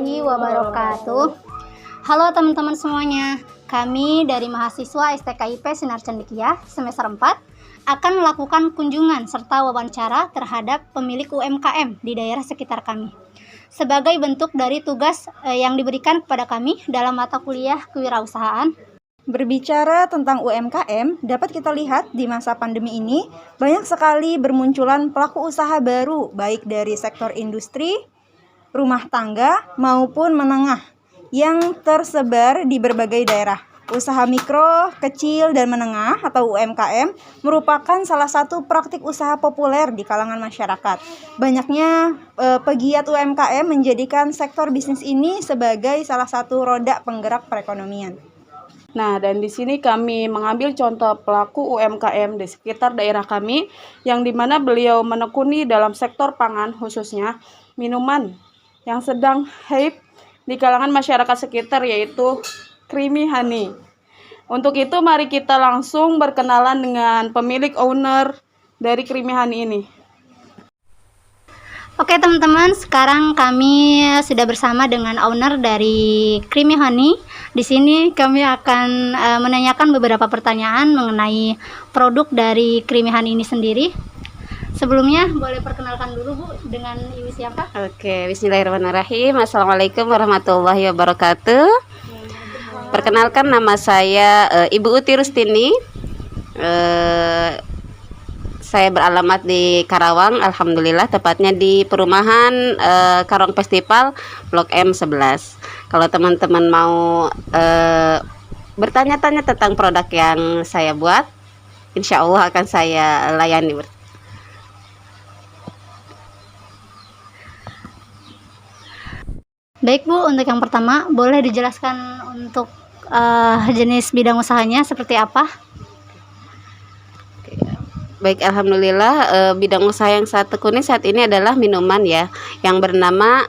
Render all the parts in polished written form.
warahmatullahi wabarakatuh. Halo teman-teman semuanya, kami dari mahasiswa STKIP Sinar Cendekia semester 4 akan melakukan kunjungan serta wawancara terhadap pemilik UMKM di daerah sekitar kami. Sebagai bentuk dari tugas yang diberikan kepada kami dalam mata kuliah kewirausahaan. Berbicara tentang UMKM, dapat kita lihat di masa pandemi ini banyak sekali bermunculan pelaku usaha baru, baik dari sektor industri, rumah tangga, maupun menengah yang tersebar di berbagai daerah. Usaha mikro, kecil, dan menengah atau UMKM merupakan salah satu praktik usaha populer di kalangan masyarakat. Banyaknya pegiat UMKM menjadikan sektor bisnis ini sebagai salah satu roda penggerak perekonomian. Nah, dan di sini kami mengambil contoh pelaku UMKM di sekitar daerah kami yang dimana beliau menekuni dalam sektor pangan khususnya minuman yang sedang hype di kalangan masyarakat sekitar yaitu Creamy Honey. Untuk itu mari kita langsung berkenalan dengan pemilik owner dari Creamy Honey ini. Oke teman-teman, sekarang kami sudah bersama dengan owner dari Creamy Honey. Di sini kami akan menanyakan beberapa pertanyaan mengenai produk dari Creamy Honey ini sendiri. Sebelumnya boleh perkenalkan dulu Bu dengan Ibu siapa? Oke, bismillahirrahmanirrahim. Assalamualaikum warahmatullahi wabarakatuh. Perkenalkan, nama saya Ibu Uti Rustini. Saya beralamat di Karawang, alhamdulillah, tepatnya di perumahan Karawang Festival Blok M11. Kalau teman-teman mau bertanya-tanya tentang produk yang saya buat, insya Allah akan saya layani. Baik Bu, untuk yang pertama boleh dijelaskan untuk jenis bidang usahanya seperti apa? Baik, alhamdulillah, bidang usaha yang saya tekuni saat ini adalah minuman ya, yang bernama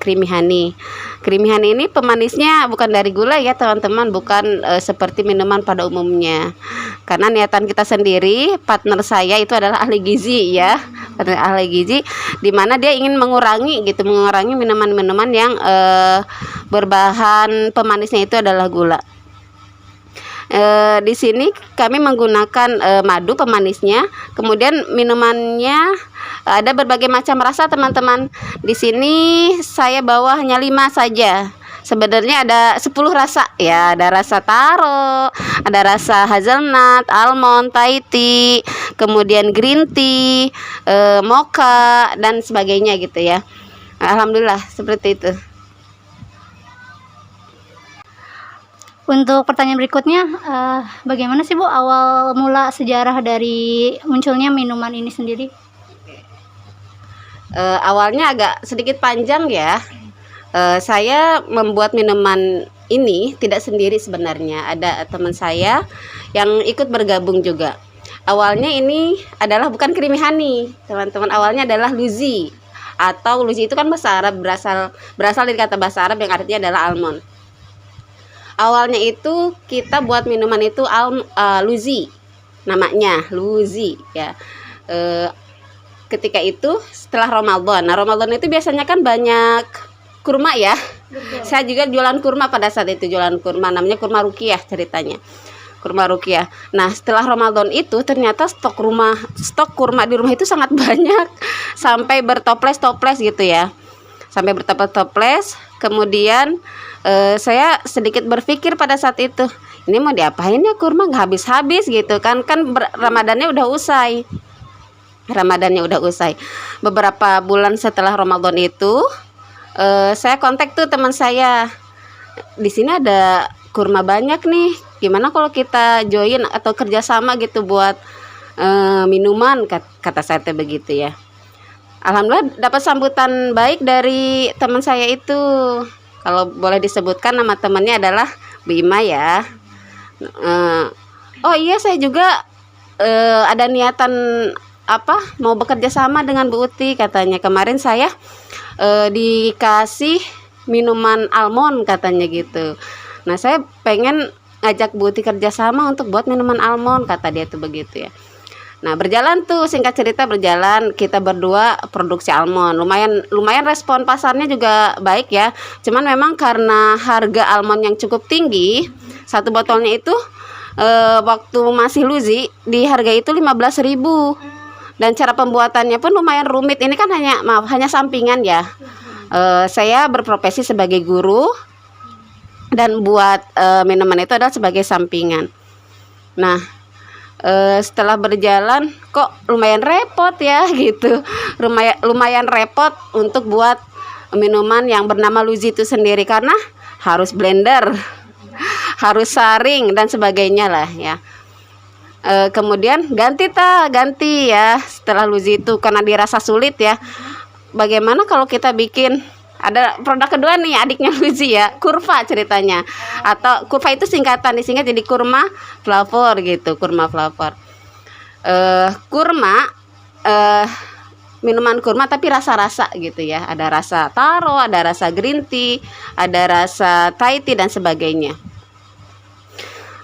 Creamy Honey. Creamy Honey ini pemanisnya bukan dari gula ya teman-teman, bukan seperti minuman pada umumnya. Karena niatan kita sendiri, partner saya itu adalah ahli gizi ya, ahli gizi, dimana dia ingin mengurangi minuman-minuman yang berbahan pemanisnya itu adalah gula. Di sini kami menggunakan madu pemanisnya, kemudian minumannya ada berbagai macam rasa teman-teman. Di sini saya bawa hanya 5 saja. Sebenarnya ada 10 rasa ya, ada rasa taro, ada rasa hazelnut, almond, Thai tea, kemudian green tea, mocha dan sebagainya gitu ya. Alhamdulillah seperti itu. Untuk pertanyaan berikutnya, bagaimana sih Bu awal mula sejarah dari munculnya minuman ini sendiri? Awalnya agak sedikit panjang ya. Saya membuat minuman ini tidak sendiri sebenarnya. Ada teman saya yang ikut bergabung juga. Awalnya ini adalah bukan Creamy Honey, teman-teman. Awalnya adalah Luzi, atau Luzi itu kan bahasa Arab, berasal dari kata bahasa Arab yang artinya adalah almond. Awalnya itu kita buat minuman itu Luzi, namanya Luzi ya. Ketika itu setelah Ramadan. Nah, Ramadan itu biasanya kan banyak kurma ya. Betul. Saya juga jualan kurma pada saat itu, jualan kurma, namanya kurma rukiah ceritanya. Kurma rukiah. Nah, setelah Ramadan itu ternyata stok kurma di rumah itu sangat banyak, sampai bertoples-toples gitu ya. Sampai bertoples-toples. Kemudian saya sedikit berpikir pada saat itu, ini mau diapain ya kurma, nggak habis-habis gitu kan. Ramadannya udah usai. Beberapa bulan setelah Ramadan itu saya kontak tuh teman saya, di sini ada kurma banyak nih, gimana kalau kita join atau kerjasama gitu buat minuman, kata saya tuh begitu ya. Alhamdulillah dapat sambutan baik dari teman saya itu. Kalau boleh disebutkan nama temannya adalah Bu Ima ya. Oh iya, saya juga ada niatan mau bekerja sama dengan Bu Uti, katanya. Kemarin saya dikasih minuman almond, katanya gitu. Nah, saya pengen ngajak Bu Uti kerja sama untuk buat minuman almond, kata dia tuh begitu ya. Nah, berjalan tuh, singkat cerita berjalan, kita berdua produksi almond. Lumayan respon pasarnya juga baik ya. Cuman memang karena harga almond yang cukup tinggi, satu botolnya itu waktu masih luzi di harga itu 15.000. Dan cara pembuatannya pun lumayan rumit. Ini kan hanya sampingan ya. Saya berprofesi sebagai guru dan buat minuman itu adalah sebagai sampingan. Nah, setelah berjalan kok lumayan repot ya gitu, lumayan repot untuk buat minuman yang bernama Luzi itu sendiri, karena harus blender, harus saring dan sebagainya lah ya. Kemudian ganti ya setelah Luzi itu, karena dirasa sulit ya. Bagaimana kalau kita bikin ada produk kedua nih, adiknya Luzi ya, kurva ceritanya. Atau kurva itu singkatan, disingkat jadi kurma flavor gitu, kurma flavor. Minuman kurma tapi rasa-rasa gitu ya. Ada rasa taro, ada rasa green tea, ada rasa Thai tea dan sebagainya.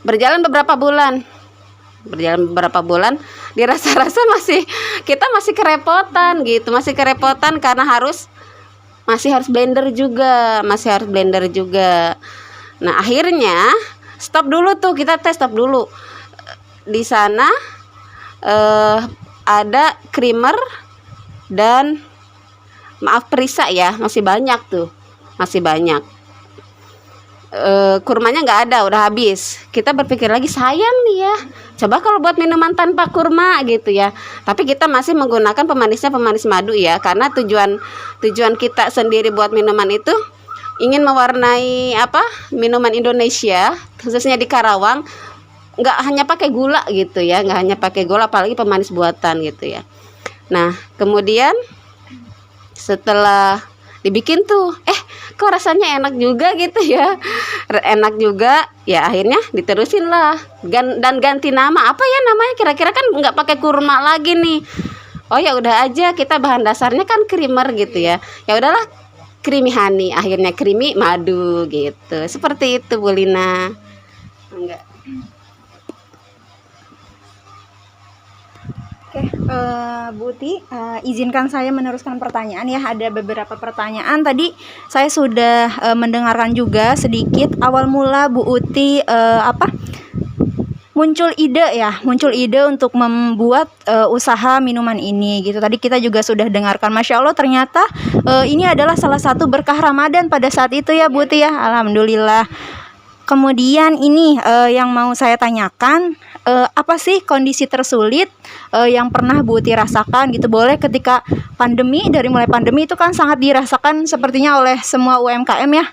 Berjalan beberapa bulan, dirasa-rasa kita masih kerepotan gitu, karena masih harus blender juga. Nah, akhirnya stop dulu tuh, kita tes stop dulu. Di sana ada creamer dan perisa ya, masih banyak. Kurmanya nggak ada, udah habis. Kita berpikir lagi, sayang nih ya, coba kalau buat minuman tanpa kurma gitu ya. Tapi kita masih menggunakan pemanisnya pemanis madu ya, karena tujuan kita sendiri buat minuman itu ingin mewarnai minuman Indonesia, khususnya di Karawang, nggak hanya pakai gula gitu ya, apalagi pemanis buatan gitu ya. Nah, kemudian setelah dibikin tuh, kok rasanya enak juga gitu ya, akhirnya diterusin lah, dan ganti nama. Apa ya namanya kira-kira, kan nggak pakai kurma lagi nih. Oh ya udah aja, kita bahan dasarnya kan creamer gitu ya, ya udahlah creamy honey, akhirnya creamy madu gitu. Seperti itu Bu Lina. Enggak. Oke, Bu Uti, izinkan saya meneruskan pertanyaan ya. Ada beberapa pertanyaan. Tadi saya sudah mendengarkan juga sedikit awal mula Bu Uti muncul ide untuk membuat usaha minuman ini gitu. Tadi kita juga sudah dengarkan, Masya Allah, ternyata ini adalah salah satu berkah Ramadan pada saat itu ya Bu Uti ya. Alhamdulillah. Kemudian ini yang mau saya tanyakan, apa sih kondisi tersulit yang pernah Bu Uti rasakan gitu? Boleh ketika dari mulai pandemi itu kan sangat dirasakan sepertinya oleh semua UMKM ya.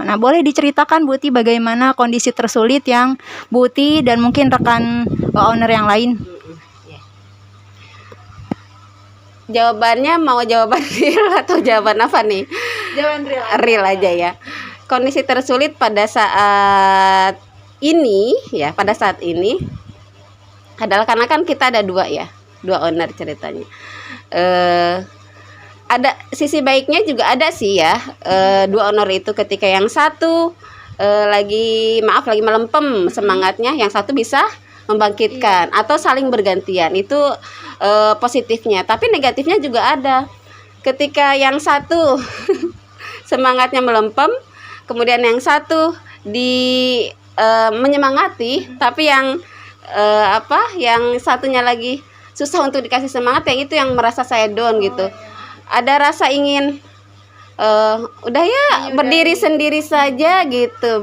Nah, boleh diceritakan Bu Uti bagaimana kondisi tersulit yang Bu Uti dan mungkin rekan owner yang lain? Jawabannya mau jawaban real atau jawaban apa nih? Jawaban real aja ya. Kondisi tersulit pada saat ini adalah karena kan kita ada dua owner ceritanya. Ada sisi baiknya juga ada sih ya. Dua owner itu ketika yang satu lagi melempem semangatnya, yang satu bisa membangkitkan atau saling bergantian. Itu positifnya. Tapi negatifnya juga ada. Ketika yang satu semangatnya melempem, kemudian yang satu menyemangati, tapi yang satunya lagi susah untuk dikasih semangat, yang itu yang merasa saya down gitu. Ada rasa ingin udah ya berdiri sendiri saja gitu.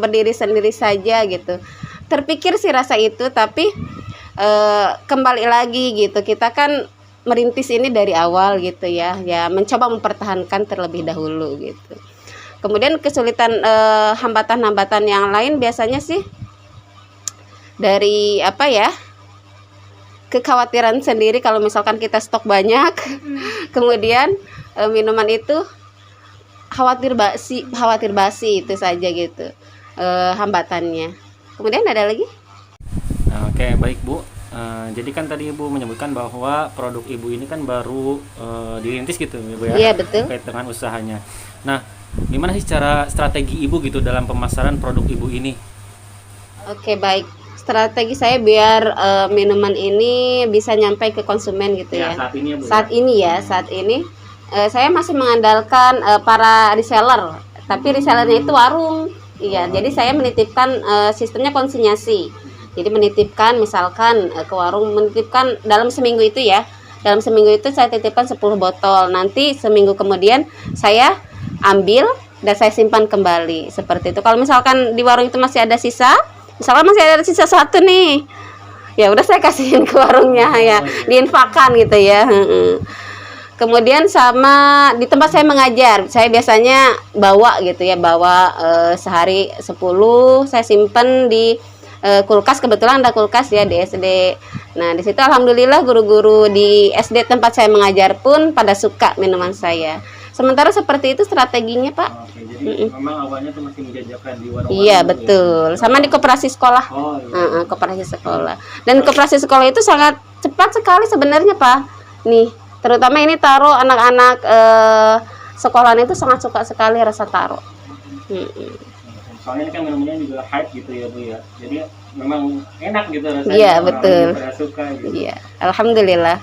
Terpikir sih rasa itu, tapi kembali lagi gitu. Kita kan merintis ini dari awal gitu ya, mencoba mempertahankan terlebih dahulu gitu. Kemudian kesulitan hambatan-hambatan yang lain biasanya sih dari kekhawatiran sendiri kalau misalkan kita stok banyak, kemudian minuman itu khawatir basi itu saja gitu hambatannya. Kemudian ada lagi? Oke, baik Bu. Jadi kan tadi Ibu menyebutkan bahwa produk Ibu ini kan baru dirintis gitu Ibu ya? Iya, betul. Terkait dengan usahanya. Nah, gimana sih cara strategi Ibu gitu dalam pemasaran produk Ibu ini? Oke, baik. strategi saya biar minuman ini bisa nyampe ke konsumen gitu ya. Saat ini ya Bu. Saat ini saya masih mengandalkan para reseller, tapi resellernya itu warung. Iya, jadi saya menitipkan sistemnya konsinyasi. Jadi menitipkan misalkan ke warung, menitipkan dalam seminggu itu ya. Dalam seminggu itu saya titipkan 10 botol. Nanti seminggu kemudian saya ambil dan saya simpan kembali. Seperti itu. Kalau misalkan di warung itu masih ada sisa, misalkan masih ada sisa 1 nih. Ya udah saya kasihin ke warungnya ya, diinfakkan gitu ya. Kemudian sama di tempat saya mengajar, saya biasanya bawa gitu ya, bawa sehari 10 saya simpen di kulkas, kebetulan ada kulkas ya di SD. Nah, di situ alhamdulillah guru-guru di SD tempat saya mengajar pun pada suka minuman saya. Sementara seperti itu strateginya, Pak. Oke, jadi memang awalnya tuh masih menjajakan di warung-warung. Iya, betul. Sama di koperasi sekolah. Oh, iya. Koperasi sekolah. Dan koperasi sekolah itu sangat cepat sekali sebenarnya, Pak. Nih, terutama ini taruh anak-anak sekolahan itu sangat suka sekali rasa taruh. Soalnya ini kan minumannya juga hype gitu ya Bu ya. Jadi memang enak gitu rasanya. Iya, orang betul. pada suka gitu. Iya, alhamdulillah.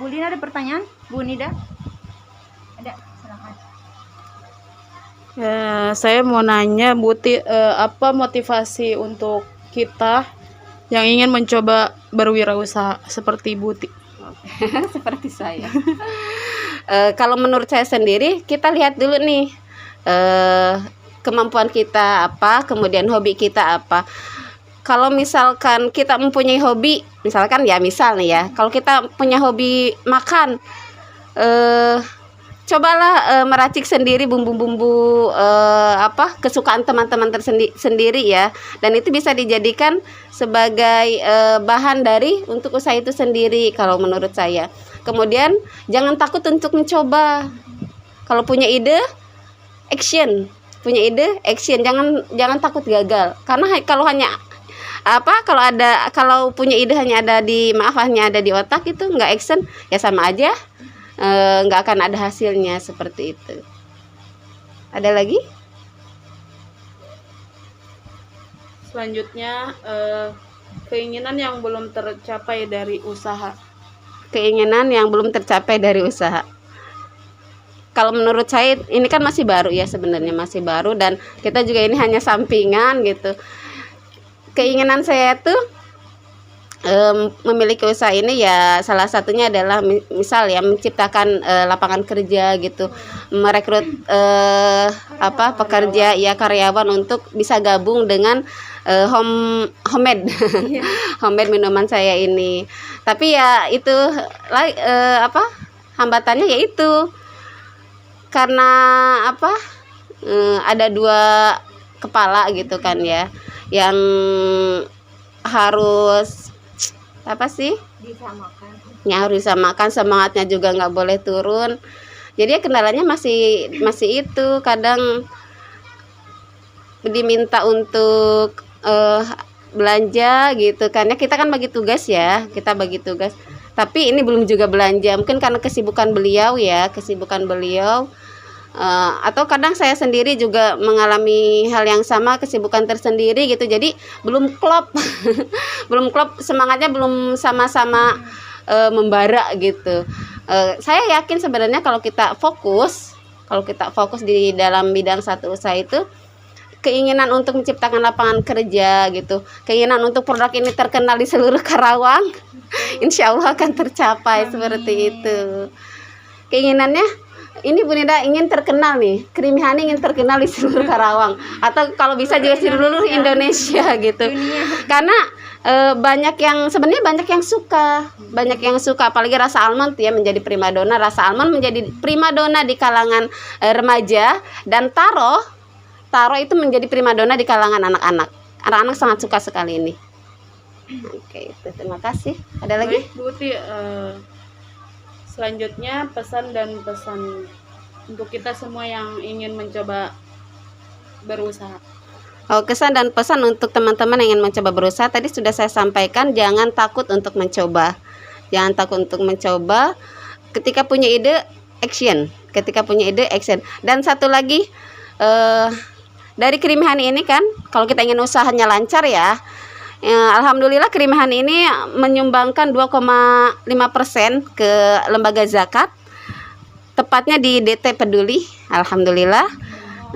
Bu Lina ada pertanyaan? Bu Nida? Ada, silakan. Saya mau nanya Buti, apa motivasi untuk kita yang ingin mencoba berwirausaha seperti Buti? Seperti saya. Kalau menurut saya sendiri, kita lihat dulu nih kemampuan kita apa, kemudian hobi kita apa. Kalau misalkan kita mempunyai hobi, misalkan ya misal nih ya, kalau kita punya hobi makan, cobalah meracik sendiri bumbu-bumbu kesukaan teman-teman sendiri ya, dan itu bisa dijadikan sebagai bahan dari untuk usaha itu sendiri kalau menurut saya. Kemudian jangan takut untuk mencoba. Kalau punya ide, action. Jangan takut gagal. Karena kalau punya ide hanya ada di otak, itu nggak action ya sama aja nggak akan ada hasilnya seperti itu. Ada lagi? Selanjutnya, keinginan yang belum tercapai dari usaha. Keinginan yang belum tercapai dari usaha. Kalau menurut saya ini kan masih baru ya, sebenarnya masih baru, dan kita juga ini hanya sampingan gitu. Keinginan saya tuh memiliki usaha ini ya, salah satunya adalah misal ya menciptakan lapangan kerja gitu, merekrut pekerja ya, karyawan untuk bisa gabung dengan homemade homemade minuman saya ini. Tapi ya itu hambatannya yaitu karena ada 2 kepala gitu kan ya, yang harus harus disamakan, semangatnya juga nggak boleh turun. Jadi ya kendalanya masih itu, kadang diminta untuk belanja gitu kan ya, kita kan bagi tugas ya, tapi ini belum juga belanja, mungkin karena kesibukan beliau atau kadang saya sendiri juga mengalami hal yang sama, kesibukan tersendiri gitu, jadi belum klop semangatnya belum sama-sama membara gitu. Saya yakin sebenarnya kalau kita fokus di dalam bidang satu usaha itu, keinginan untuk menciptakan lapangan kerja gitu, keinginan untuk produk ini terkenal di seluruh Karawang, insya Allah akan tercapai. Seperti itu keinginannya. Ini Bu Nida ingin terkenal nih, Creamy Honey ingin terkenal di seluruh Karawang, atau kalau bisa juga di seluruh Indonesia gitu. Karena banyak yang suka, apalagi rasa almond ya menjadi primadona, di kalangan remaja, dan taro itu menjadi primadona di kalangan anak-anak sangat suka sekali ini. Oke, itu terima kasih. Ada lagi? Baik, Bu Uti, selanjutnya pesan untuk kita semua yang ingin mencoba berusaha. Kesan dan pesan untuk teman-teman yang ingin mencoba berusaha tadi sudah saya sampaikan, jangan takut untuk mencoba. Ketika punya ide, action. Dan satu lagi, dari Creamy Honey ini kan, kalau kita ingin usahanya lancar ya, Alhamdulillah Kerimahan ini menyumbangkan 2,5% ke lembaga zakat, tepatnya di DT Peduli. Alhamdulillah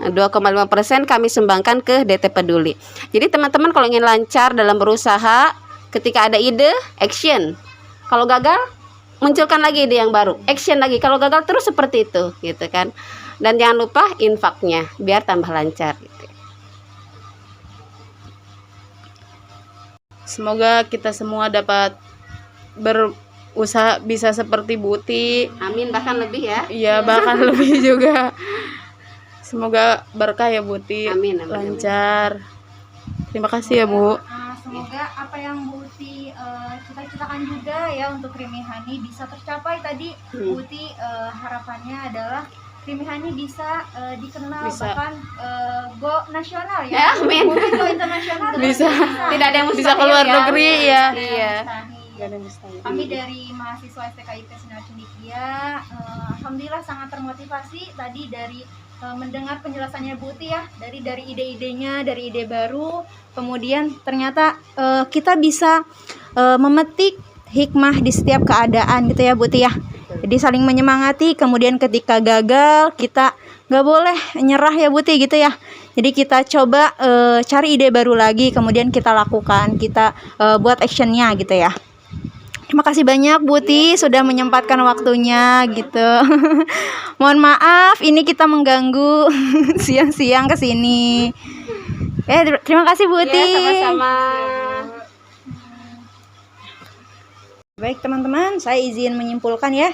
2,5% kami sumbangkan ke DT Peduli. Jadi teman-teman kalau ingin lancar dalam berusaha, ketika ada ide, action. Kalau gagal, munculkan lagi ide yang baru, action lagi. Kalau gagal terus seperti itu, gitu kan. Dan jangan lupa infaknya, biar tambah lancar. Gitu. Semoga kita semua dapat berusaha bisa seperti Buti. Amin, bahkan lebih ya. Iya, bahkan lebih juga. Semoga berkah ya Buti. Amin, amin, lancar. Terima kasih ya Bu. Semoga apa yang Buti cita-citakan juga ya untuk Krimihani bisa tercapai tadi. Buti harapannya adalah Krimihani bisa dikenal, Bisa. bahkan go nasional ya. Amin. Mungkin go internasional juga Bisa. Tidak ada yang Bisa mustahil keluar ya. negeri ya. Iya. Gak ada mustahil. Kami dari mahasiswa STKIP Sinar Cendekia, alhamdulillah sangat termotivasi tadi dari mendengar penjelasannya Buti ya, dari ide-idenya, dari ide baru, kemudian ternyata kita bisa memetik hikmah di setiap keadaan gitu ya Buti ya. Jadi saling menyemangati, kemudian ketika gagal kita nggak boleh nyerah ya Buti gitu ya. Jadi kita coba cari ide baru lagi, kemudian kita lakukan, kita buat actionnya gitu ya. Terima kasih banyak Buti sudah menyempatkan waktunya gitu. Mohon maaf ini kita mengganggu siang-siang ke sini. Terima kasih Buti. Iya, sama-sama. Baik teman-teman, saya izin menyimpulkan ya.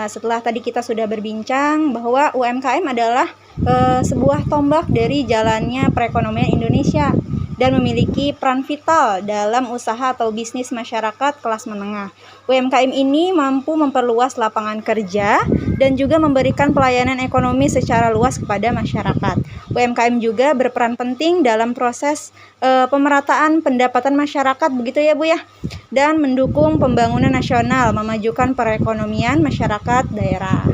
Setelah tadi kita sudah berbincang bahwa UMKM adalah sebuah tombak dari jalannya perekonomian Indonesia dan memiliki peran vital dalam usaha atau bisnis masyarakat kelas menengah. UMKM ini mampu memperluas lapangan kerja dan juga memberikan pelayanan ekonomi secara luas kepada masyarakat. UMKM juga berperan penting dalam proses pemerataan pendapatan masyarakat, begitu ya Bu ya, dan mendukung pembangunan nasional, memajukan perekonomian masyarakat daerah.